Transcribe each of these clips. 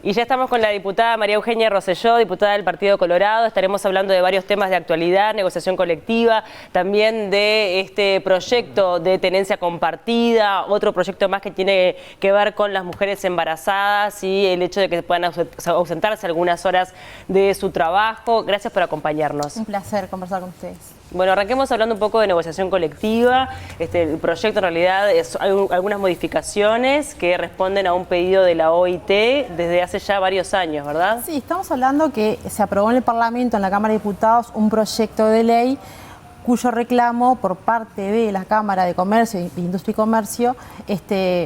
Y ya estamos con la diputada María Eugenia Rosselló, diputada del Partido Colorado. Estaremos hablando de varios temas de actualidad, negociación colectiva, también de este proyecto de tenencia compartida, otro proyecto más que tiene que ver con las mujeres embarazadas y el hecho de que puedan ausentarse algunas horas de su trabajo. Gracias por acompañarnos. Un placer conversar con ustedes. Bueno, arranquemos hablando un poco de negociación colectiva. El proyecto en realidad hay algunas modificaciones que responden a un pedido de la OIT desde hace ya varios años, ¿verdad? Sí, estamos hablando que se aprobó en el Parlamento, en la Cámara de Diputados, un proyecto de ley cuyo reclamo por parte de la Cámara de Comercio, Industria y Comercio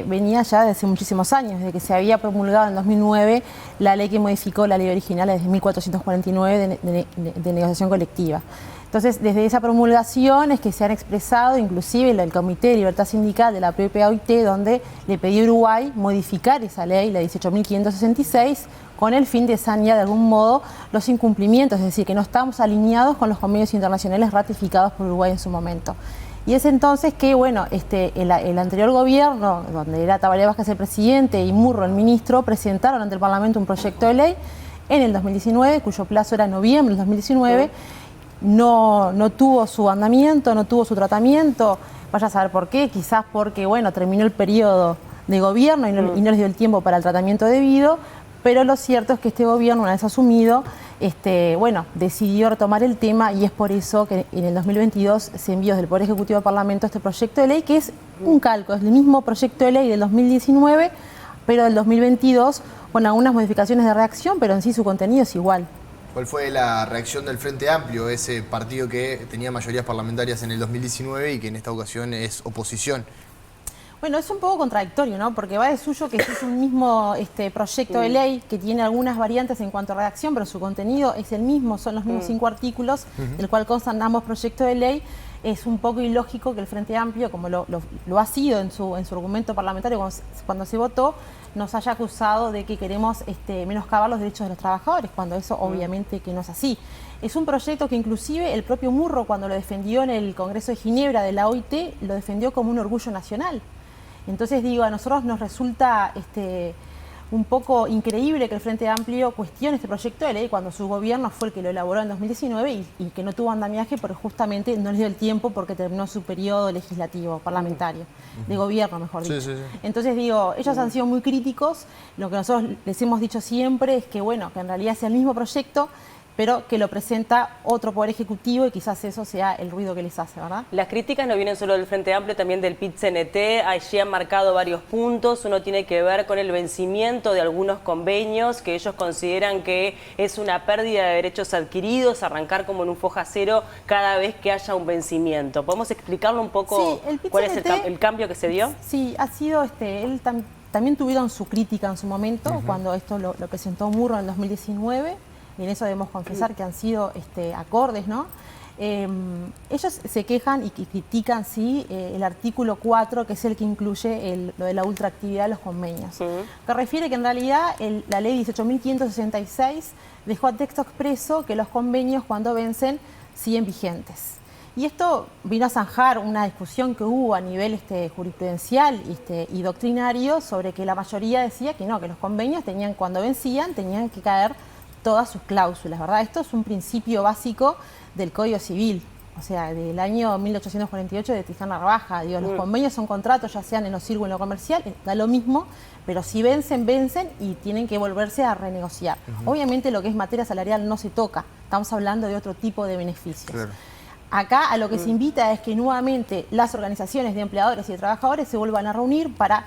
venía ya desde muchísimos años, desde que se había promulgado en 2009 la ley que modificó la ley original desde 1449 de negociación colectiva. Entonces, desde esa promulgación es que se han expresado, inclusive el Comité de Libertad Sindical de la propia OIT, donde le pidió a Uruguay modificar esa ley, la 18.566, con el fin de sanear de algún modo los incumplimientos, es decir, que no estamos alineados con los convenios internacionales ratificados por Uruguay en su momento. Y es entonces que, bueno, el anterior gobierno, donde era Tabaré Vázquez el presidente y Murro el ministro, presentaron ante el Parlamento un proyecto de ley en el 2019, cuyo plazo era noviembre del 2019, no tuvo su andamiento, no tuvo su tratamiento, vaya a saber por qué, quizás porque, bueno, terminó el periodo de gobierno y no les dio el tiempo para el tratamiento debido, pero lo cierto es que este gobierno, una vez asumido, decidió retomar el tema y es por eso que en el 2022 se envió desde el Poder Ejecutivo al Parlamento este proyecto de ley, que es un calco, es el mismo proyecto de ley del 2019, pero del 2022, con algunas modificaciones de redacción, pero en sí su contenido es igual. ¿Cuál fue la reacción del Frente Amplio, ese partido que tenía mayorías parlamentarias en el 2019 y que en esta ocasión es oposición? Bueno, es un poco contradictorio, ¿no? Porque va de suyo que es un mismo proyecto de ley que tiene algunas variantes en cuanto a redacción, pero su contenido es el mismo, son los mismos 5 artículos, del cual constan ambos proyectos de ley. Es un poco ilógico que el Frente Amplio, como lo ha sido en su argumento parlamentario cuando se votó, nos haya acusado de que queremos menoscabar los derechos de los trabajadores, cuando eso obviamente que no es así. Es un proyecto que inclusive el propio Murro, cuando lo defendió en el Congreso de Ginebra de la OIT, lo defendió como un orgullo nacional. Entonces digo, a nosotros nos resulta un poco increíble que el Frente Amplio cuestione este proyecto de ley cuando su gobierno fue el que lo elaboró en 2019 y que no tuvo andamiaje porque justamente no les dio el tiempo porque terminó su periodo legislativo, parlamentario, de gobierno, mejor dicho. Sí. Entonces digo, ellos han sido muy críticos, lo que nosotros les hemos dicho siempre es que bueno, que en realidad sea el mismo proyecto, pero que lo presenta otro Poder Ejecutivo y quizás eso sea el ruido que les hace, ¿verdad? Las críticas no vienen solo del Frente Amplio, también del PIT-CNT. Allí han marcado varios puntos. Uno tiene que ver con el vencimiento de algunos convenios que ellos consideran que es una pérdida de derechos adquiridos, arrancar como en un foja cero cada vez que haya un vencimiento. ¿Podemos explicarlo un poco cuál es el cambio que se dio? Sí, ha sido, también tuvieron su crítica en su momento, cuando esto lo presentó Murro en el 2019. Y en eso debemos confesar que han sido acordes, ¿no? Ellos se quejan y critican, sí, el artículo 4, que es el que incluye lo de la ultraactividad de los convenios. Que refiere que en realidad la ley 18.566 dejó a texto expreso que los convenios cuando vencen siguen vigentes. Y esto vino a zanjar una discusión que hubo a nivel jurisprudencial y doctrinario sobre que la mayoría decía que no, que los convenios cuando vencían tenían que caer todas sus cláusulas, ¿verdad? Esto es un principio básico del Código Civil, o sea, del año 1848 de Tristán Narvaja. Digo, los convenios son contratos, ya sean en lo civil o en lo comercial, da lo mismo, pero si vencen y tienen que volverse a renegociar. Obviamente lo que es materia salarial no se toca, estamos hablando de otro tipo de beneficios. Claro. Acá a lo que se invita es que nuevamente las organizaciones de empleadores y de trabajadores se vuelvan a reunir para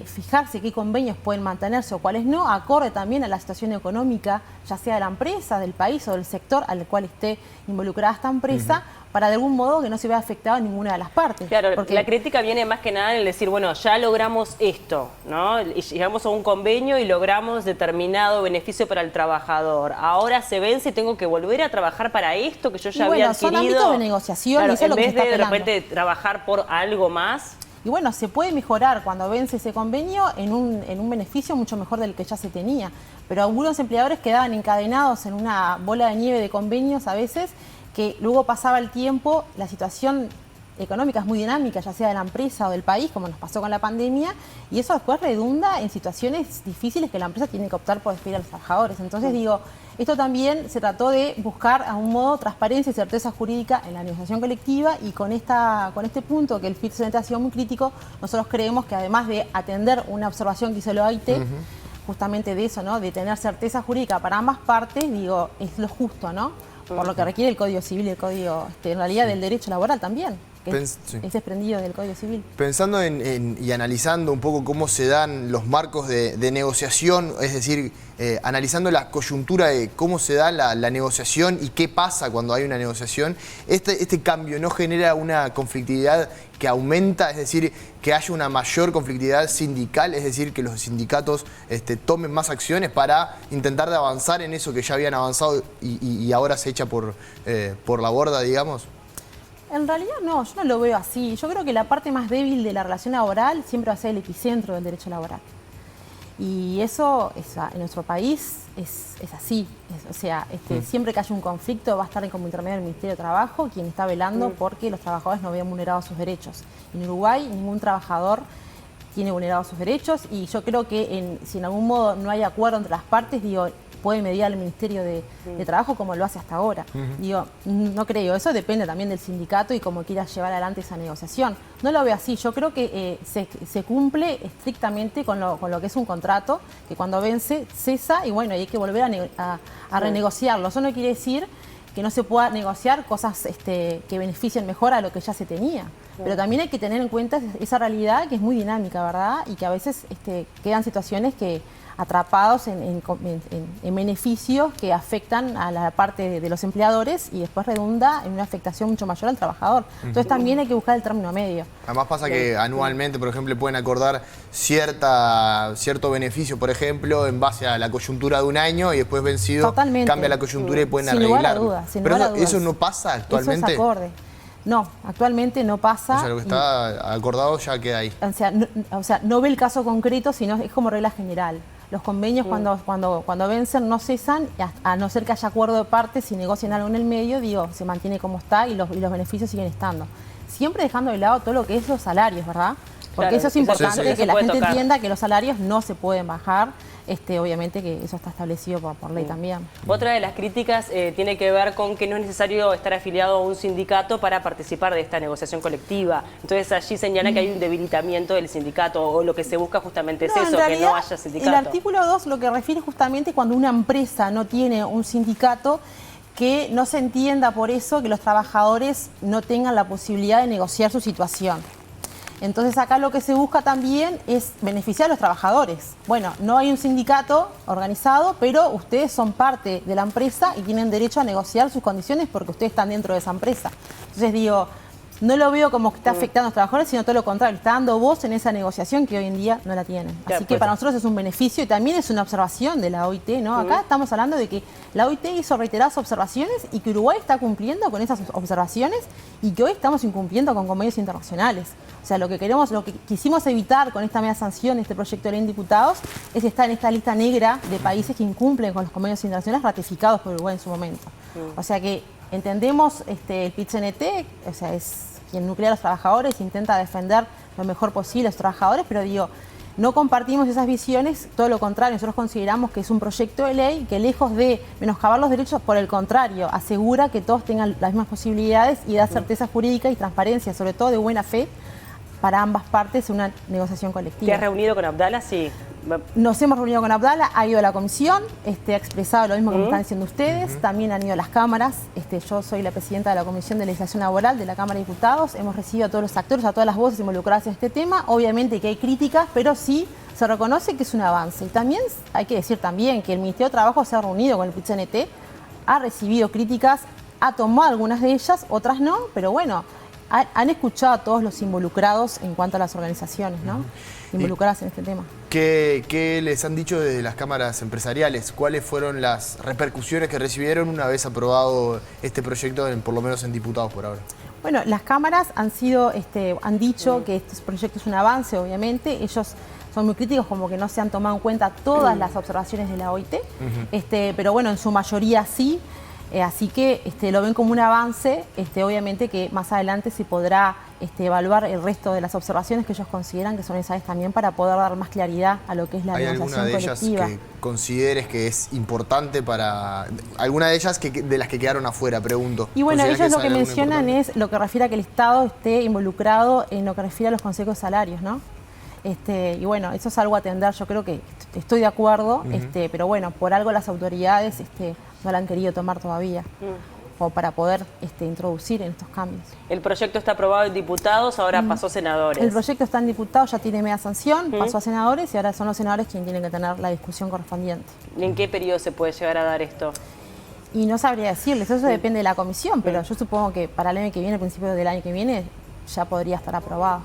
fijarse qué convenios pueden mantenerse o cuáles no, acorde también a la situación económica, ya sea de la empresa, del país o del sector al cual esté involucrada esta empresa, para de algún modo que no se vea afectado a ninguna de las partes. Claro, porque la crítica viene más que nada en el decir, bueno, ya logramos esto, ¿no? Y llegamos a un convenio y logramos determinado beneficio para el trabajador. Ahora se vence y tengo que volver a trabajar para esto que yo ya había adquirido. Son ámbitos de negociación, claro, y eso es lo que se está apelando. En vez de repente trabajar por algo más. Y bueno, se puede mejorar cuando vence ese convenio en un beneficio mucho mejor del que ya se tenía. Pero algunos empleadores quedaban encadenados en una bola de nieve de convenios a veces, que luego pasaba el tiempo, la situación económicas muy dinámicas, ya sea de la empresa o del país, como nos pasó con la pandemia, y eso después redunda en situaciones difíciles que la empresa tiene que optar por despedir a los trabajadores. Entonces digo, esto también se trató de buscar a un modo transparencia y certeza jurídica en la negociación colectiva, y con este punto que el PIT-CNT ha sido muy crítico, nosotros creemos que además de atender una observación que hizo la OIT, justamente de eso, ¿no? De tener certeza jurídica para ambas partes, digo, es lo justo, ¿no? Por lo que requiere el Código Civil y el Código, en realidad, del derecho laboral también, que es desprendido del Código Civil. Pensando y analizando un poco cómo se dan los marcos de negociación, es decir, analizando la coyuntura de cómo se da la negociación y qué pasa cuando hay una negociación, este cambio no genera una conflictividad que aumenta, es decir, que haya una mayor conflictividad sindical, es decir, que los sindicatos tomen más acciones para intentar de avanzar en eso que ya habían avanzado y ahora se echa por la borda, digamos. En realidad no, yo no lo veo así. Yo creo que la parte más débil de la relación laboral siempre va a ser el epicentro del derecho laboral. Y eso en nuestro país es así. O sea, siempre que haya un conflicto va a estar como intermedio el Ministerio de Trabajo, quien está velando porque los trabajadores no vean vulnerados sus derechos. En Uruguay ningún trabajador tiene vulnerados sus derechos, y yo creo que si en algún modo no hay acuerdo entre las partes, digo, puede mediar el Ministerio de Trabajo como lo hace hasta ahora. Digo, no creo, eso depende también del sindicato y cómo quiera llevar adelante esa negociación. No lo veo así, yo creo que se cumple estrictamente con lo que es un contrato, que cuando vence cesa y bueno, hay que volver a renegociarlo. Eso no quiere decir que no se pueda negociar cosas que beneficien mejor a lo que ya se tenía. Pero también hay que tener en cuenta esa realidad que es muy dinámica, ¿verdad? Y que a veces quedan situaciones que atrapados en beneficios que afectan a la parte de los empleadores y después redunda en una afectación mucho mayor al trabajador. Entonces también hay que buscar el término medio. Además pasa que anualmente, por ejemplo, pueden acordar cierto beneficio, por ejemplo, en base a la coyuntura de un año y después vencido Totalmente. Cambia la coyuntura y pueden Sin arreglar. lugar a dudas, sin Pero lugar a dudas. ¿eso no pasa actualmente? Eso es acorde. No, actualmente no pasa. O sea, lo que está acordado ya queda ahí. O sea, no ve el caso concreto, sino es como regla general. Los convenios cuando vencen no cesan, a no ser que haya acuerdo de partes y negocien algo en el medio, digo, se mantiene como está y los beneficios siguen estando. Siempre dejando de lado todo lo que es los salarios, ¿verdad? Porque Claro, eso es importante, que la gente tocar. entienda que los salarios no se pueden bajar. Obviamente que eso está establecido por ley también. Otra de las críticas tiene que ver con que no es necesario estar afiliado a un sindicato para participar de esta negociación colectiva. Entonces allí señala que hay un debilitamiento del sindicato, o lo que se busca justamente es eso, que no haya sindicato. El artículo 2 lo que refiere justamente cuando una empresa no tiene un sindicato, que no se entienda por eso que los trabajadores no tengan la posibilidad de negociar su situación. Entonces acá lo que se busca también es beneficiar a los trabajadores. Bueno, no hay un sindicato organizado, pero ustedes son parte de la empresa y tienen derecho a negociar sus condiciones porque ustedes están dentro de esa empresa. Entonces digo, no lo veo como que está afectando a los trabajadores, sino todo lo contrario, está dando voz en esa negociación que hoy en día no la tienen. Así que para nosotros es un beneficio y también es una observación de la OIT, ¿no? Acá estamos hablando de que la OIT hizo reiteradas observaciones y que Uruguay está cumpliendo con esas observaciones y que hoy estamos incumpliendo con convenios internacionales. O sea, lo que quisimos evitar con esta media sanción, este proyecto de ley en diputados, es estar en esta lista negra de países que incumplen con los convenios internacionales ratificados por Uruguay en su momento. O sea que entendemos el PIT-CNT, o sea, es quien nuclea a los trabajadores, intenta defender lo mejor posible a los trabajadores, pero digo, no compartimos esas visiones, todo lo contrario, nosotros consideramos que es un proyecto de ley que lejos de menoscabar los derechos, por el contrario, asegura que todos tengan las mismas posibilidades y da certeza jurídica y transparencia, sobre todo de buena fe, para ambas partes en una negociación colectiva. ¿Te has reunido con Abdala? Sí. Nos hemos reunido con Abdala, ha ido a la comisión, ha expresado lo mismo que me están diciendo ustedes, también han ido a las cámaras, yo soy la presidenta de la Comisión de Legislación Laboral de la Cámara de Diputados, hemos recibido a todos los actores, a todas las voces involucradas en este tema, obviamente que hay críticas, pero sí se reconoce que es un avance. Y también hay que decir también que el Ministerio de Trabajo se ha reunido con el PIT-CNT, ha recibido críticas, ha tomado algunas de ellas, otras no, pero bueno, han escuchado a todos los involucrados en cuanto a las organizaciones, ¿no? Involucradas en este tema. ¿Qué les han dicho desde las cámaras empresariales? ¿Cuáles fueron las repercusiones que recibieron una vez aprobado este proyecto, por lo menos en diputados por ahora? Bueno, las cámaras han dicho que este proyecto es un avance, obviamente. Ellos son muy críticos, como que no se han tomado en cuenta todas las observaciones de la OIT, pero bueno, en su mayoría sí. Así que lo ven como un avance, obviamente que más adelante se podrá evaluar el resto de las observaciones que ellos consideran que son necesarias también para poder dar más claridad a lo que es la ¿Hay negociación alguna de ellas colectiva. que consideres que es importante para... alguna de ellas de las que quedaron afuera, pregunto? Y bueno, ellos lo que alguna mencionan importante? es lo que refiere a que el Estado esté involucrado en lo que refiere a los consejos de salarios, ¿no? Y bueno, eso es algo a atender, yo creo que estoy de acuerdo, pero bueno, por algo las autoridades no la han querido tomar todavía, como para poder introducir en estos cambios. El proyecto está aprobado en diputados, ahora pasó a senadores. El proyecto está en diputados, ya tiene media sanción, pasó a senadores y ahora son los senadores quienes tienen que tener la discusión correspondiente. ¿Y en qué periodo se puede llegar a dar esto? Y no sabría decirles, eso depende de la comisión, pero yo supongo que para el año que viene, al principio del año que viene, ya podría estar aprobado.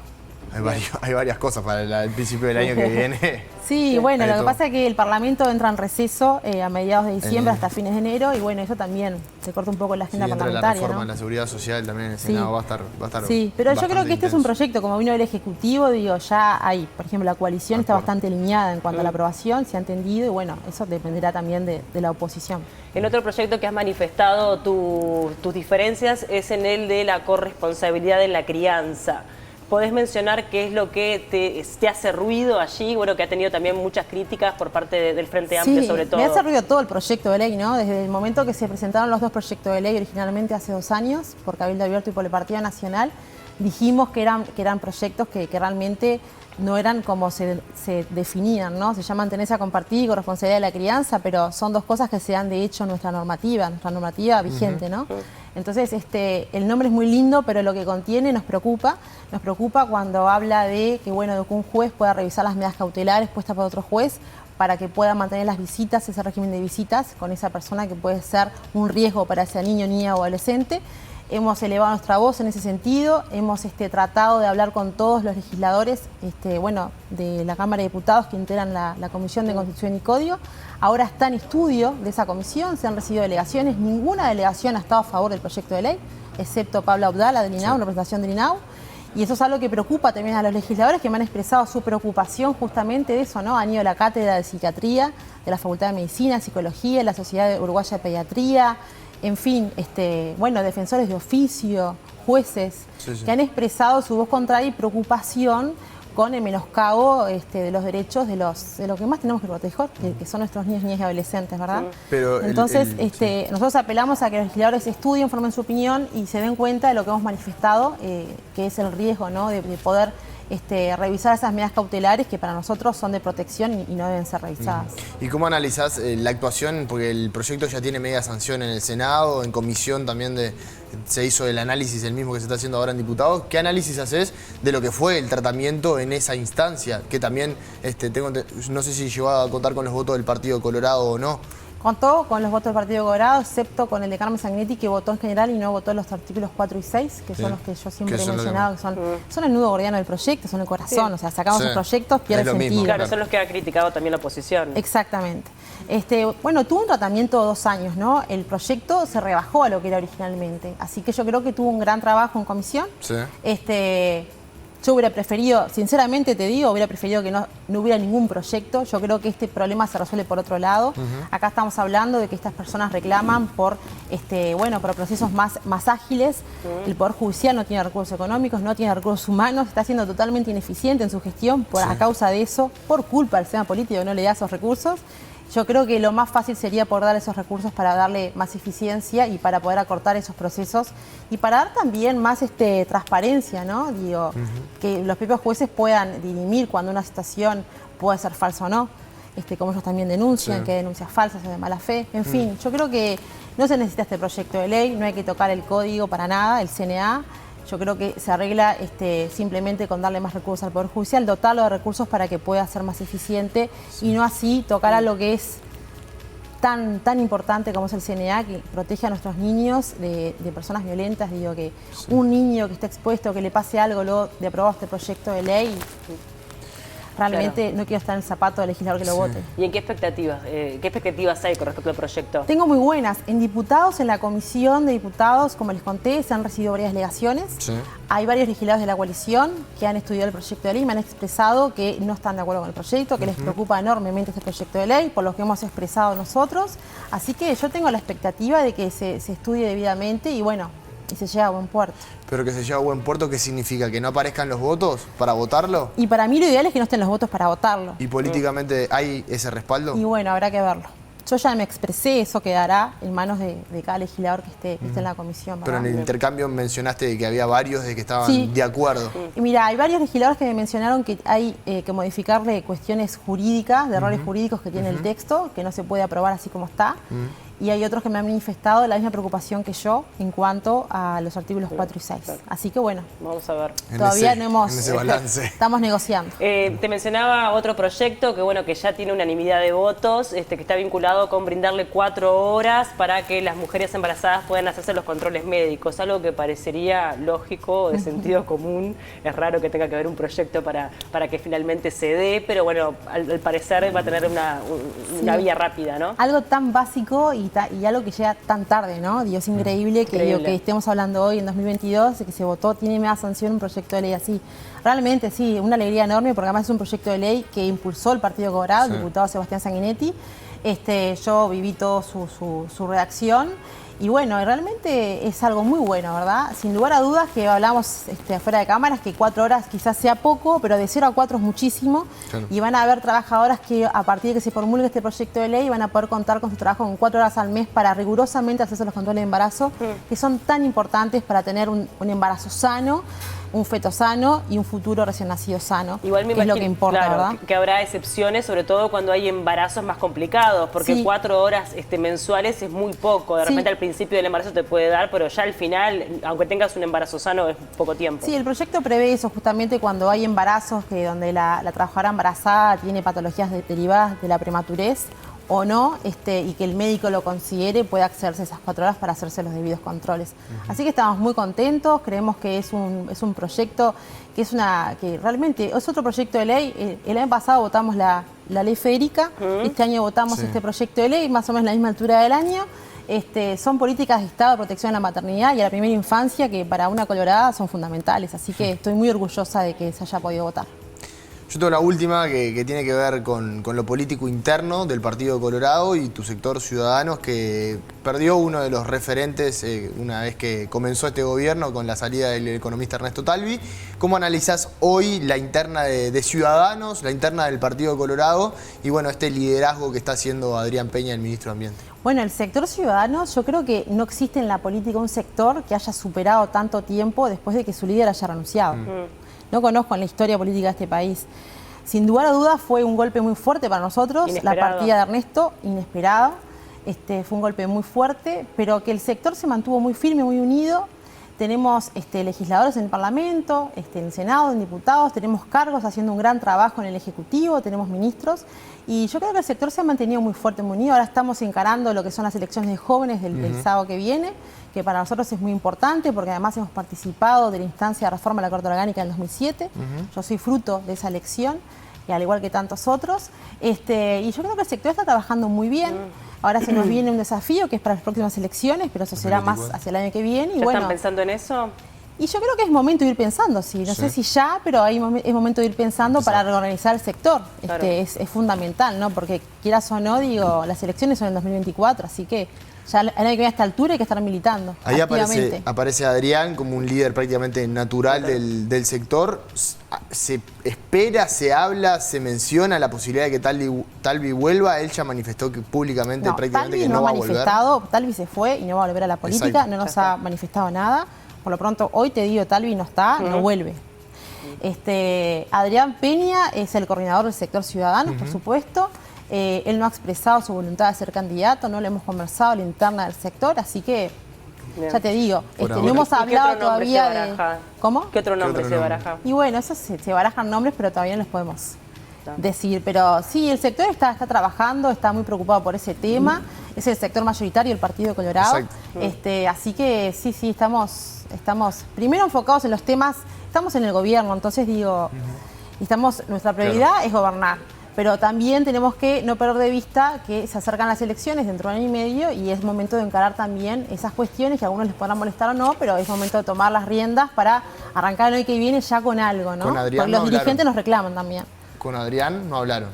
Hay varias cosas para el principio del año que viene. Sí, bueno, Hay lo de que todo. pasa es que el Parlamento entra en receso a mediados de diciembre hasta fines de enero y bueno, eso también se corta un poco la Sí, agenda entra la parlamentaria, reforma ¿no? de la seguridad social también en el Sí. Senado, va a estar Sí, pero yo creo bastante que este es un intenso. proyecto, como vino del Ejecutivo, digo, ya hay, por ejemplo, la coalición está Acuerdo. bastante alineada en cuanto a la aprobación, se ha entendido y bueno, eso dependerá también de la oposición. El otro proyecto que has manifestado tus diferencias es en el de la corresponsabilidad en la crianza. ¿Podés mencionar qué es lo que te hace ruido allí? Bueno, que ha tenido también muchas críticas por parte del Frente Amplio, Sí, sobre todo. me hace ruido todo el proyecto de ley, ¿no? Desde el momento que se presentaron los dos proyectos de ley originalmente hace 2 años, por Cabildo Abierto y por el Partido Nacional, dijimos que eran proyectos que realmente no eran como se definían, ¿no? Se llaman tenencia compartida y corresponsabilidad de la crianza, pero son dos cosas que se dan de hecho en nuestra normativa vigente, ¿no? Entonces, el nombre es muy lindo, pero lo que contiene nos preocupa cuando habla de que, bueno, de que un juez pueda revisar las medidas cautelares puestas por otro juez para que pueda mantener las visitas, ese régimen de visitas con esa persona que puede ser un riesgo para ese niño, niña o adolescente. Hemos elevado nuestra voz en ese sentido, hemos tratado de hablar con todos los legisladores de la Cámara de Diputados que integran la Comisión de Constitución y Código. Ahora está en estudio de esa comisión, se han recibido delegaciones, ninguna delegación ha estado a favor del proyecto de ley, excepto Pablo Abdala del INAU, en representación del INAU. Y eso es algo que preocupa también a los legisladores que me han expresado su preocupación justamente de eso, ¿no? Han ido a la cátedra de psiquiatría, de la Facultad de Medicina, Psicología, la Sociedad Uruguaya de Pediatría, en fin, defensores de oficio, jueces, que han expresado su voz contraria y preocupación con el menoscabo de los derechos de lo que más tenemos que proteger, que son nuestros niños, niñas y adolescentes, ¿verdad? Pero entonces, nosotros apelamos a que los legisladores estudien, formen su opinión y se den cuenta de lo que hemos manifestado, que es el riesgo, ¿no? de poder revisar esas medidas cautelares que para nosotros son de protección y no deben ser revisadas. ¿Y cómo analizás la actuación? Porque el proyecto ya tiene media sanción en el Senado, en comisión también se hizo el análisis, el mismo que se está haciendo ahora en diputados. ¿Qué análisis haces de lo que fue el tratamiento en esa instancia? Que también, no sé si llegó a contar con los votos del Partido Colorado o no. Contó con los votos del Partido Colorado, excepto con el de Carmen Sanguinetti, que votó en general y no votó los artículos 4 y 6, que son los que yo siempre he mencionado, que son el nudo gordiano del proyecto, son el corazón, o sea, sacamos los proyectos, pierde sentido. Mismo, claro, son los que ha criticado también la oposición. Exactamente. Tuvo un tratamiento de 2 años, ¿no? El proyecto se rebajó a lo que era originalmente, así que yo creo que tuvo un gran trabajo en comisión. Sí. Yo hubiera preferido, sinceramente te digo, hubiera preferido que no hubiera ningún proyecto. Yo creo que este problema se resuelve por otro lado. Acá estamos hablando de que estas personas reclaman por procesos más ágiles. El Poder Judicial no tiene recursos económicos, no tiene recursos humanos, está siendo totalmente ineficiente en su gestión a causa de eso, por culpa del sistema político que no le da esos recursos. Yo creo que lo más fácil sería poder dar esos recursos para darle más eficiencia y para poder acortar esos procesos y para dar también más transparencia, ¿no? Digo, que los propios jueces puedan dirimir cuando una situación puede ser falsa o no, como ellos también denuncian, que hay denuncias falsas o de mala fe. En fin, yo creo que no se necesita este proyecto de ley, no hay que tocar el código para nada, el CNA. Yo creo que se arregla simplemente con darle más recursos al Poder Judicial, dotarlo de recursos para que pueda ser más eficiente y no así tocar a lo que es tan importante como es el CNA, que protege a nuestros niños de personas violentas. Digo que un niño que esté expuesto, que le pase algo luego de aprobar este proyecto de ley, realmente no quiero estar en el zapato del legislador que lo vote. ¿Y en qué expectativas hay con respecto al proyecto? Tengo muy buenas. En diputados, en la comisión de diputados, como les conté, se han recibido varias delegaciones. Sí. Hay varios legisladores de la coalición que han estudiado el proyecto de ley y me han expresado que no están de acuerdo con el proyecto, que les preocupa enormemente este proyecto de ley, por lo que hemos expresado nosotros. Así que yo tengo la expectativa de que se estudie debidamente y bueno, y se llega a buen puerto. Pero que se lleve a buen puerto, ¿qué significa? ¿Que no aparezcan los votos para votarlo? Y para mí lo ideal es que no estén los votos para votarlo. ¿Y políticamente hay ese respaldo? Y bueno, habrá que verlo. Yo ya me expresé, eso quedará en manos de cada legislador que esté en la comisión, ¿verdad? Pero en el intercambio mencionaste que había varios de que estaban Sí. de acuerdo. Y mira, hay varios legisladores que me mencionaron que hay que modificarle cuestiones jurídicas, de errores jurídicos que tiene el texto, que no se puede aprobar así como está. Y hay otros que me han manifestado la misma preocupación que yo en cuanto a los artículos 4 y 6. Así que bueno, Vamos a ver. todavía no hemos... En ese balance. Estamos negociando. Te mencionaba otro proyecto que bueno, que ya tiene unanimidad de votos, que está vinculado con brindarle 4 horas para que las mujeres embarazadas puedan hacerse los controles médicos, algo que parecería lógico, de sentido común. Es raro que tenga que haber un proyecto para que finalmente se dé, pero bueno, al parecer va a tener una vía rápida, ¿no? Algo tan básico y algo que llega tan tarde, ¿no? Digo, es increíble que, Increíble. digo, que estemos hablando hoy en 2022 de que se votó, tiene más sanción un proyecto de ley así. Realmente sí, una alegría enorme porque además es un proyecto de ley que impulsó el Partido Colorado, el diputado Sebastián Sanguinetti. Yo viví toda su redacción y bueno, realmente es algo muy bueno, ¿verdad? Sin lugar a dudas que hablamos afuera de cámaras que 4 horas quizás sea poco, pero de 0 a 4 es muchísimo. Claro. Y van a haber trabajadoras que a partir de que se formule este proyecto de ley van a poder contar con su trabajo con 4 horas al mes para rigurosamente hacerse los controles de embarazo, que son tan importantes para tener un embarazo sano, un feto sano y un futuro recién nacido sano. Igual me que es lo imagino, que importa, claro, ¿verdad? que habrá excepciones, sobre todo cuando hay embarazos más complicados, porque Sí. 4 horas mensuales es muy poco. De Sí. repente al principio del embarazo te puede dar, pero ya al final, aunque tengas un embarazo sano, es poco tiempo. Sí, el proyecto prevé eso justamente cuando hay embarazos donde la trabajadora embarazada tiene patologías derivadas de la prematurez o no, y que el médico lo considere, puede accederse a esas 4 horas para hacerse los debidos controles. Así que estamos muy contentos, creemos que es un proyecto que realmente es otro proyecto de ley. El año pasado votamos la ley Federica, este año votamos este proyecto de ley, más o menos a la misma altura del año. Son políticas de Estado de protección a la maternidad y a la primera infancia que para una colorada son fundamentales, así que estoy muy orgullosa de que se haya podido votar. Yo tengo la última que tiene que ver con lo político interno del Partido Colorado y tu sector Ciudadanos, que perdió uno de los referentes una vez que comenzó este gobierno con la salida del economista Ernesto Talvi. ¿Cómo analizás hoy la interna de Ciudadanos, la interna del Partido Colorado y bueno, este liderazgo que está haciendo Adrián Peña, el ministro de Ambiente? Bueno, el sector Ciudadanos, yo creo que no existe en la política un sector que haya superado tanto tiempo después de que su líder haya renunciado. No conozco en la historia política de este país. Sin lugar a dudas fue un golpe muy fuerte para nosotros, Inesperado. la partida de Ernesto, inesperado. Fue un golpe muy fuerte, pero que el sector se mantuvo muy firme, muy unido. Tenemos legisladores en el Parlamento, en el Senado, en diputados, tenemos cargos haciendo un gran trabajo en el Ejecutivo, tenemos ministros. Y yo creo que el sector se ha mantenido muy fuerte, muy unido. Ahora estamos encarando lo que son las elecciones de jóvenes del sábado que viene, que para nosotros es muy importante porque además hemos participado de la instancia de reforma de la Corte Orgánica en 2007. Yo soy fruto de esa elección, y al igual que tantos otros. Y yo creo que el sector está trabajando muy bien. Ahora se nos viene un desafío que es para las próximas elecciones, pero eso será más hacia el año que viene. Y ¿Ya bueno, están pensando en eso? y yo creo que es momento de ir pensando, sí. No sé si ya, pero es momento de ir pensando para reorganizar el sector. Claro. Es fundamental, ¿no? Porque quieras o no, digo, las elecciones son en 2024, así que ya el año que viene a esta altura hay que estar militando Ahí activamente. aparece Adrián como un líder prácticamente natural del sector. ¿Se espera, se habla, se menciona la posibilidad de que Talvi vuelva? Él ya manifestó que públicamente No, prácticamente Talvi que no va a volver. Talvi se fue y no va a volver a la política, Exacto. no nos ha manifestado nada. Por lo pronto, hoy te digo, Talvi no está, no vuelve. Adrián Peña es el coordinador del sector Ciudadanos, por supuesto. Él no ha expresado su voluntad de ser candidato, no le hemos conversado a la interna del sector, así que Bien. ya te digo, Por no ahora. hemos ¿Y qué hablado otro nombre todavía se de... baraja? ¿Cómo? ¿Qué otro nombre otro se nombre? baraja? Y bueno, eso se barajan nombres, pero todavía no los podemos decir. Pero sí, el sector está trabajando, está muy preocupado por ese tema. Es el sector mayoritario del Partido Colorado. Exacto. Así que sí, estamos primero enfocados en los temas, estamos en el gobierno, entonces digo, nuestra prioridad es gobernar. Pero también tenemos que no perder de vista que se acercan las elecciones dentro de un año y medio y es momento de encarar también esas cuestiones que a algunos les podrán molestar o no, pero es momento de tomar las riendas para arrancar el año que viene ya con algo, ¿no? Con Adrián Porque los no dirigentes hablaron. nos reclaman también. Con Adrián no hablaron.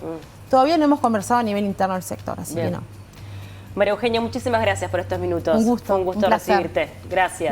Todavía no hemos conversado a nivel interno del sector, así Bien. que no. María Eugenia, muchísimas gracias por estos minutos. Un gusto, Fue un gusto un placer. recibirte. Gracias. Gracias.